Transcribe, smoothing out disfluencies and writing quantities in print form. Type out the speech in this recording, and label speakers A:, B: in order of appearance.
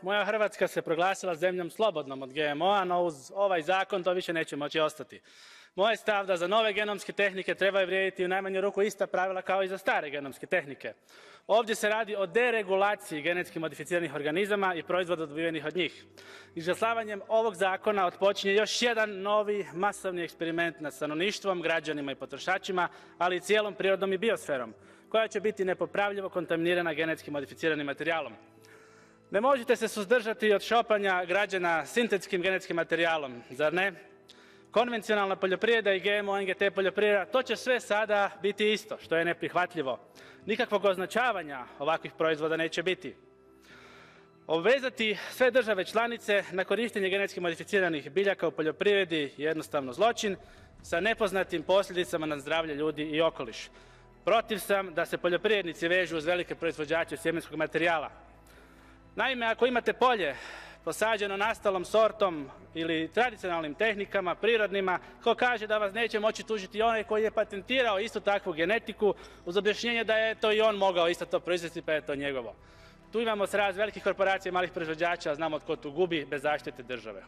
A: moja Hrvatska se proglasila zemljom slobodnom od GMO-a, no uz ovaj zakon to više neće moći ostati. Moj je stav da za nove genomske tehnike trebaju vrijediti u najmanju ruku ista pravila kao i za stare genomske tehnike. Ovdje se radi o deregulaciji genetski modificiranih organizama i proizvoda dobivenih od njih. Izglasavanjem ovog zakona otpočinje još jedan novi masovni eksperiment nad stanovništvom, građanima i potrošačima, ali i cijelom prirodom i biosferom, koja će biti nepopravljivo kontaminirana genetski modificiranim materijalom. Ne možete se suzdržati od šopanja građana sintetskim genetskim materijalom, zar ne? Konvencionalna poljoprivreda i GMO, NGT poljoprivreda, to će sve sada biti isto, što je neprihvatljivo. Nikakvog označavanja ovakvih proizvoda neće biti. Obvezati sve države članice na korištenje genetski modificiranih biljaka u poljoprivredi je jednostavno zločin sa nepoznatim posljedicama na zdravlje ljudi i okoliš. Protiv sam da se poljoprivrednici vežu uz velike proizvođače sjemenskog materijala. Naime, ako imate polje posađeno nastalom sortom ili tradicionalnim tehnikama, prirodnima, ko kaže da vas neće moći tužiti onaj koji je patentirao istu takvu genetiku uz objašnjenje da je to i on mogao isto to proizvesti pa je to njegovo. Tu imamo sraz velikih korporacija i malih proizvođača, a znamo tko tu gubi bez zaštite države.